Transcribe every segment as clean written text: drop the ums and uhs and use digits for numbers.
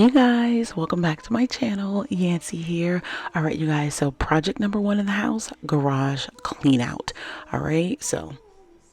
Hey guys, welcome back to my channel. Yancy here. All right, you guys, so project number one in the house, garage clean out. All right, so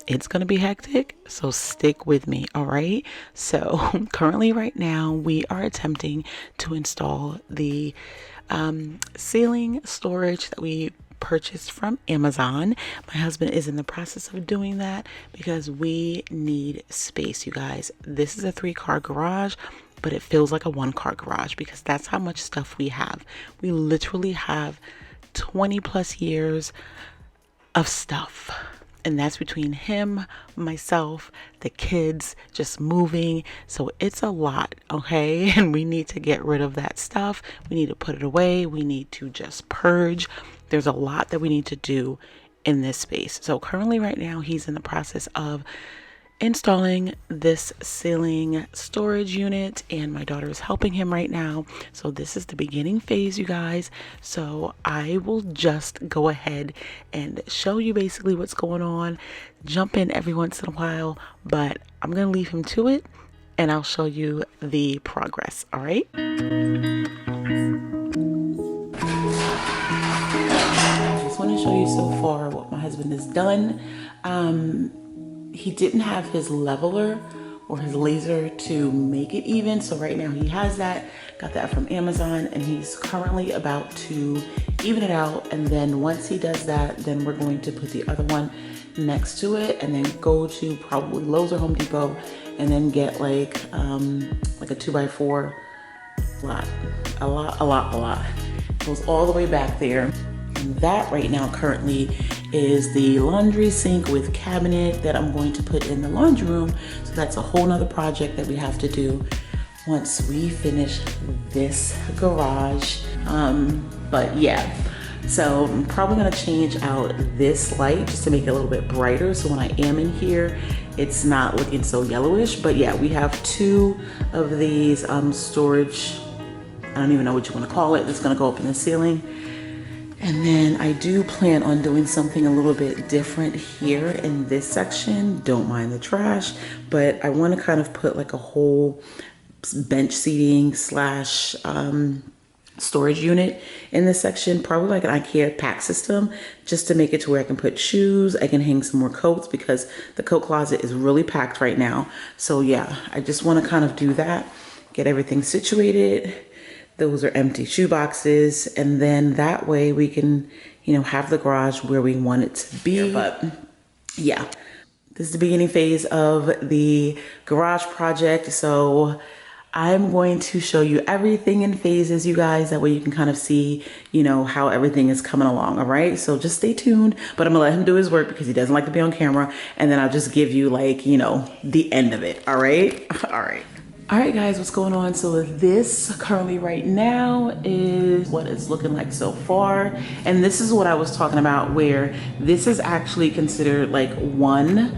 it's gonna be hectic, so stick with me. All right, so currently right now we are attempting to install the ceiling storage that we purchased from Amazon. My husband is in the process of doing that because we need space, you guys. This is a 3-car garage, but it feels like a 1-car garage because that's how much stuff we have. We literally have 20 plus years of stuff. And that's between him, myself, the kids, just moving. So it's a lot, okay? And we need to get rid of that stuff. We need to put it away. We need to just purge. There's a lot that we need to do in this space. So currently right now, he's in the process of installing this ceiling storage unit, and my daughter is helping him right now. So this is the beginning phase, you guys. So I will just go ahead and show you basically what's going on, jump in every once in a while, but I'm gonna leave him to it and I'll show you the progress. All right, I just want to show you so far what my husband has done. He didn't have his leveler or his laser to make it even. So right now he has that, got that from Amazon, and he's currently about to even it out. And then once he does that, then we're going to put the other one next to it and then go to probably Lowe's or Home Depot and then get like a 2x4 a lot. Goes all the way back there. And that right now currently is the laundry sink with cabinet that I'm going to put in the laundry room. So that's a whole nother project that we have to do once we finish this garage. But yeah, so I'm probably gonna change out this light just to make it a little bit brighter. So when I am in here, it's not looking so yellowish. But yeah, we have 2 of these storage, I don't even know what you wanna call it, that's gonna go up in the ceiling. And then I do plan on doing something a little bit different here in this section. Don't mind the trash, but I want to kind of put like a whole bench seating slash storage unit in this section, probably like an IKEA pack system, just to make it to where I can put shoes. I can hang some more coats because the coat closet is really packed right now. So yeah, I just want to kind of do that, get everything situated. Those are empty shoe boxes, and then that way we can, you know, have the garage where we want it to be. But yeah, this is the beginning phase of the garage project. So I'm going to show you everything in phases, you guys. That way you can kind of see, you know, how everything is coming along, all right? So just stay tuned, but I'm gonna let him do his work because he doesn't like to be on camera, and then I'll just give you like, you know, the end of it, all right? All right. All right, guys, what's going on? So this currently right now is what it's looking like so far. And this is what I was talking about, where this is actually considered like one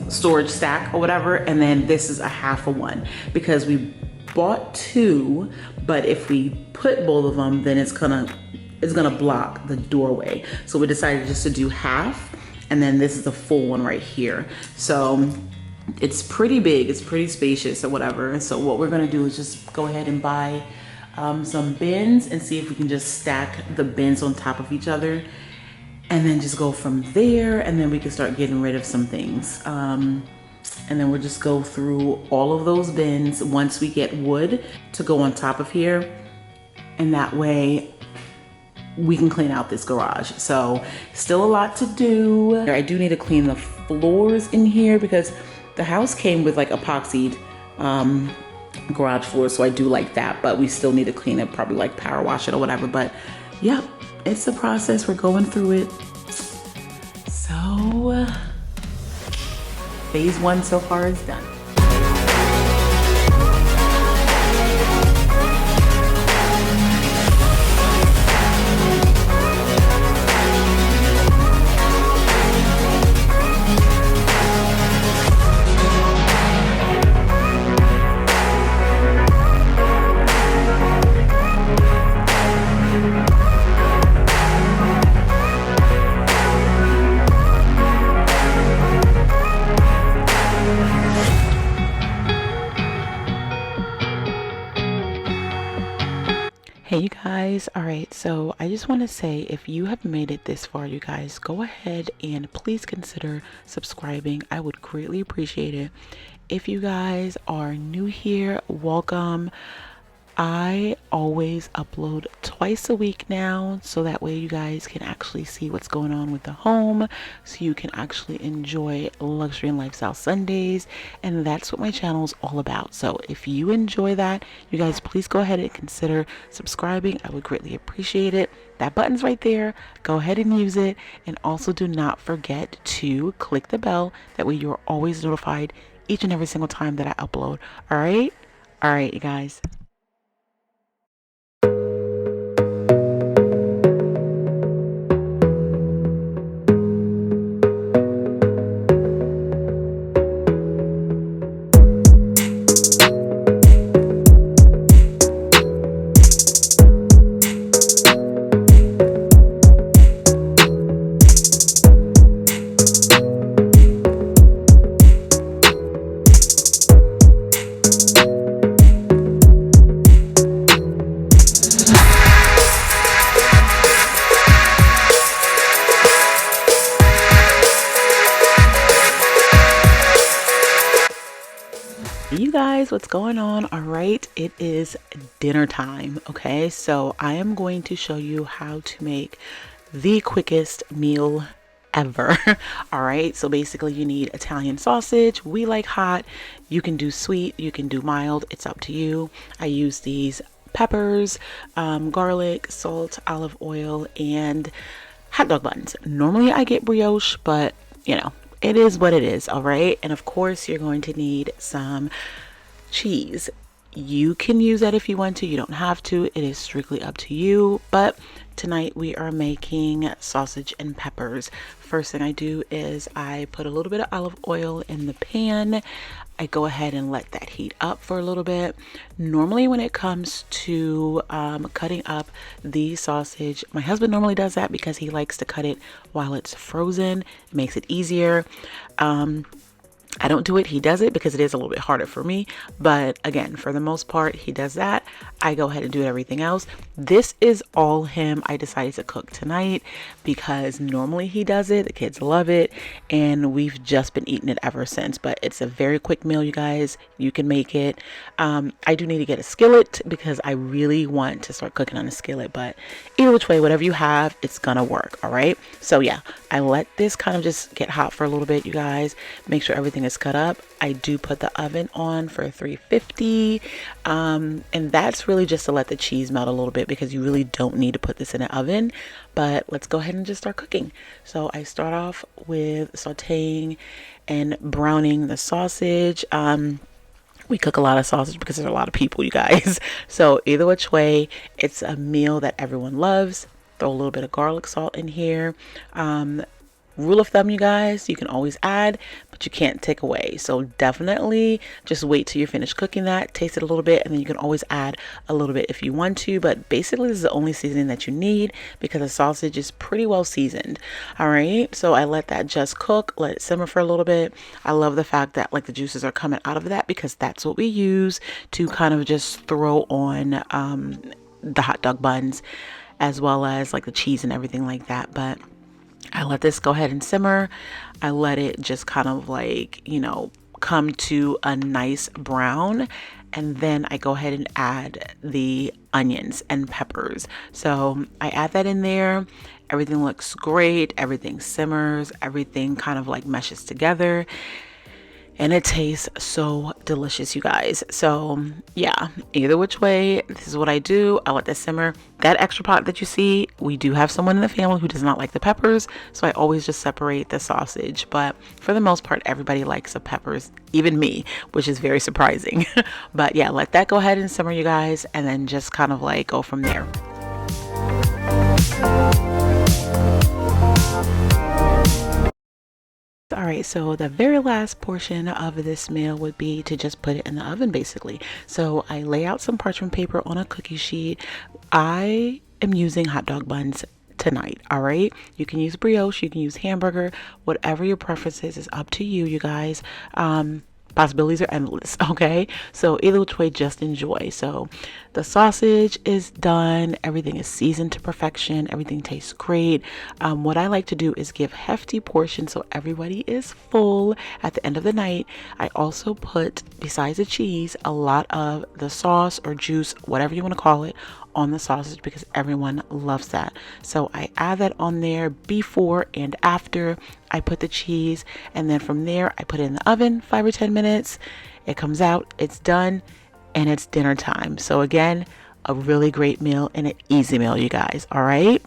storage stack or whatever. And then this is a half of one because we bought 2, but if we put both of them, then it's gonna block the doorway. So we decided just to do half. And then this is a full one right here. So it's pretty big, it's pretty spacious or whatever. And so what we're gonna do is just go ahead and buy some bins and see if we can just stack the bins on top of each other and then just go from there, and then we can start getting rid of some things. And then we'll just go through all of those bins once we get wood to go on top of here. And that way we can clean out this garage. So still a lot to do. I do need to clean the floors in here because the house came with like epoxied garage floors, so I do like that, but we still need to clean it, probably like power wash it or whatever. But yeah, it's a process. We're going through it. So phase 1 so far is done. Hey you guys, all right, so I just want to say if you have made it this far, you guys, go ahead and please consider subscribing. I would greatly appreciate it. If you guys are new here, welcome. I always upload twice a week now, so that way you guys can actually see what's going on with the home, so you can actually enjoy luxury and lifestyle Sundays, and that's what my channel is all about. So if you enjoy that, you guys please go ahead and consider subscribing. I would greatly appreciate it. That button's right there. Go ahead and use it, and also do not forget to click the bell. That way you're always notified each and every single time that I upload. All right, you guys. You guys, what's going on? All right, it is dinner time. Okay, so I am going to show you how to make the quickest meal ever. All right, so basically you need Italian sausage. We like hot. You can do sweet, you can do mild, it's up to you. I use these peppers, garlic, salt, olive oil, and hot dog buns. Normally I get brioche, but you know, it is what it is. All right, and of course you're going to need some cheese. You can use that if you want to, you don't have to, it is strictly up to you. But tonight we are making sausage and peppers. First thing I do is I put a little bit of olive oil in the pan. I go ahead and let that heat up for a little bit. Normally when it comes to cutting up the sausage, my husband normally does that because he likes to cut it while it's frozen. It makes it easier. I don't do it, he does it because it is a little bit harder for me. But again, for the most part, he does that. I go ahead and do everything else. This is all him. I decided to cook tonight because normally he does it. The kids love it, and we've just been eating it ever since. But it's a very quick meal, you guys. You can make it. I do need to get a skillet because I really want to start cooking on a skillet. But either which way, whatever you have, it's gonna work. All right. So yeah, I let this kind of just get hot for a little bit, you guys. Make sure everything is cut up. I do put the oven on for 350, and that's really just to let the cheese melt a little bit because you really don't need to put this in an oven. But let's go ahead and just start cooking. So I start off with sauteing and browning the sausage. We cook a lot of sausage because there's a lot of people, you guys. So either which way, it's a meal that everyone loves. Throw a little bit of garlic salt in here. Rule of thumb, you guys, you can always add, but you can't take away. So definitely just wait till you're finished cooking that, taste it a little bit, and then you can always add a little bit if you want to. But basically, this is the only seasoning that you need because the sausage is pretty well seasoned. All right, so I let that just cook, let it simmer for a little bit. I love the fact that like the juices are coming out of that because that's what we use to kind of just throw on the hot dog buns, as well as like the cheese and everything like that. But I let this go ahead and simmer. I let it just kind of like, you know, come to a nice brown. And then I go ahead and add the onions and peppers. So I add that in there. Everything looks great. Everything simmers. Everything kind of like meshes together. And it tastes so delicious, you guys. So yeah, either which way, this is what I do. I let that simmer. That extra pot that you see, we do have someone in the family who does not like the peppers, so I always just separate the sausage. But for the most part, everybody likes the peppers, even me, which is very surprising. But yeah, let that go ahead and simmer, you guys, and then just kind of like go from there. All right, so the very last portion of this meal would be to just put it in the oven, basically. So I lay out some parchment paper on a cookie sheet. I am using hot dog buns tonight. All right, you can use brioche, you can use hamburger, whatever your preference is up to you, you guys. Possibilities are endless. Okay, so either which way, just enjoy. So The sausage is done. Everything is seasoned to perfection. Everything tastes great. What I like to do is give hefty portions so everybody is full at the end of the night. I also put, besides the cheese, a lot of the sauce or juice, whatever you want to call it, on the sausage because everyone loves that. So I add that on there before and after I put the cheese, and then from there I put it in the oven 5 or 10 minutes. It comes out, it's done, and it's dinner time. So again, a really great meal and an easy meal, you guys. All right.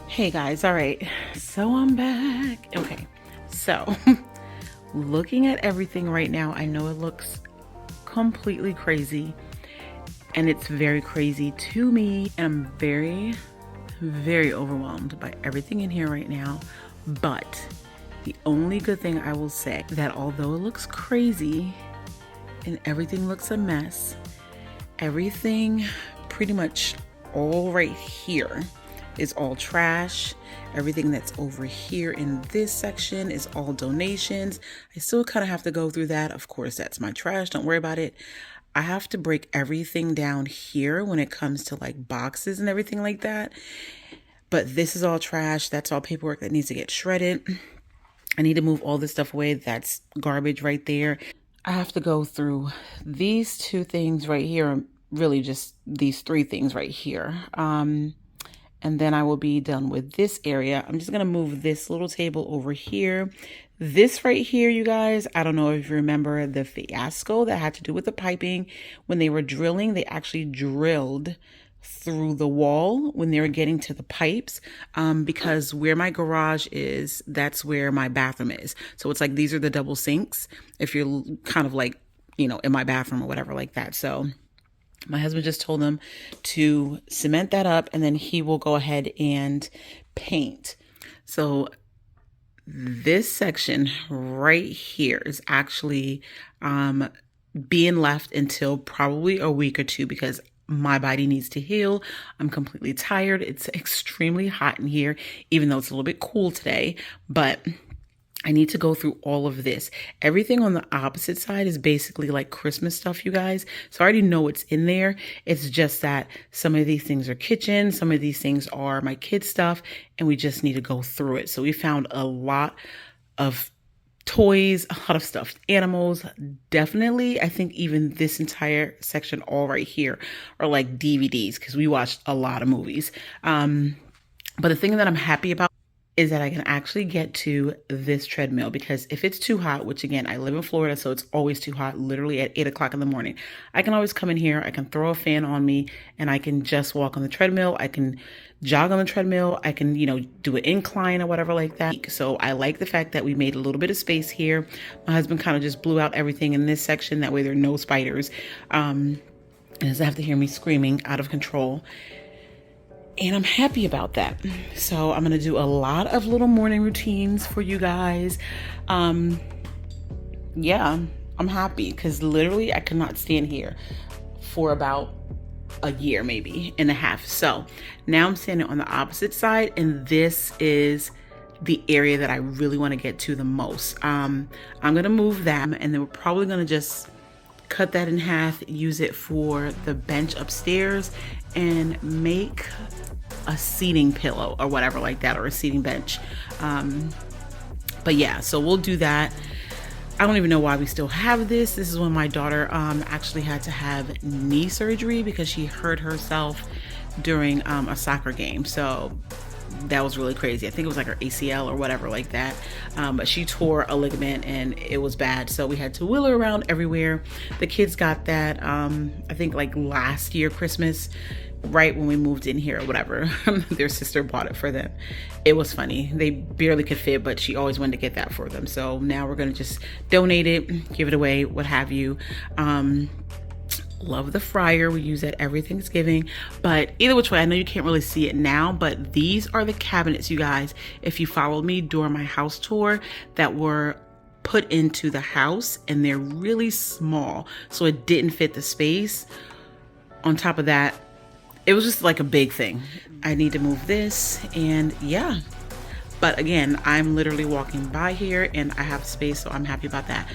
Hey guys, all right, so I'm back. Okay, so looking at everything right now, I know it looks completely crazy, and it's very crazy to me, and I'm very, very overwhelmed by everything in here right now. But the only good thing I will say that although it looks crazy and everything looks a mess, everything pretty much all right here is all trash. Everything that's over here in this section is all donations. I still kind of have to go through that. Of course, that's my trash. Don't worry about it. I have to break everything down here when it comes to like boxes and everything like that. But this is all trash. That's all paperwork that needs to get shredded. I need to move all this stuff away. That's garbage right there. I have to go through these 2 things right here. Really just these 3 things right here. And then I will be done with this area. I'm just going to move this little table over here. This right here, you guys, I don't know if you remember the fiasco that had to do with the piping. When they were drilling, they actually drilled through the wall when they were getting to the pipes, because where my garage is, that's where my bathroom is. So it's like these are the double sinks if you're kind of like, you know, in my bathroom or whatever like that. So my husband just told them to cement that up, and then he will go ahead and paint. So this section right here is actually being left until probably a week or 2 because my body needs to heal. I'm completely tired. It's extremely hot in here, even though it's a little bit cool today, but I need to go through all of this. Everything on the opposite side is basically like Christmas stuff, you guys. So I already know it's in there. It's just that some of these things are kitchen, some of these things are my kids' stuff, and we just need to go through it. So we found a lot of toys, a lot of stuffed animals. Definitely, I think even this entire section all right here are like DVDs because we watched a lot of movies. But the thing that I'm happy about is that I can actually get to this treadmill, because if it's too hot, which again, I live in Florida, so it's always too hot, literally at 8 o'clock in the morning, I can always come in here, I can throw a fan on me, and I can just walk on the treadmill. I can jog on the treadmill. I can, you know, do an incline or whatever like that. So I like the fact that we made a little bit of space here. My husband kind of just blew out everything in this section. That way there are no spiders. And doesn't have to hear me screaming out of control. And I'm happy about that. So I'm going to do a lot of little morning routines for you guys. Yeah, I'm happy because literally I could not stand here for about a year, maybe and a half. So now I'm standing on the opposite side, and this is the area that I really want to get to the most. I'm going to move that, and then we're probably going to just cut that in half, use it for the bench upstairs, and make a seating pillow or whatever like that, or a seating bench. But yeah, so we'll do that. I don't even know why we still have this. This is when my daughter actually had to have knee surgery because she hurt herself during a soccer game. So that was really crazy. I think it was like her ACL or whatever like that. But she tore a ligament and it was bad. So we had to wheel her around everywhere. The kids got that, I think like last year, Christmas, right when we moved in here or whatever. Their sister bought it for them. It was funny. They barely could fit, but she always wanted to get that for them. So now we're gonna just donate it, give it away, what have you. Love the fryer. We use that every Thanksgiving. But either which way, I know you can't really see it now, but these are the cabinets, you guys, if you followed me during my house tour, that were put into the house, and they're really small, so it didn't fit the space. On top of that, it was just like a big thing. I need to move this, and yeah. But again, I'm literally walking by here and I have space, so I'm happy about that.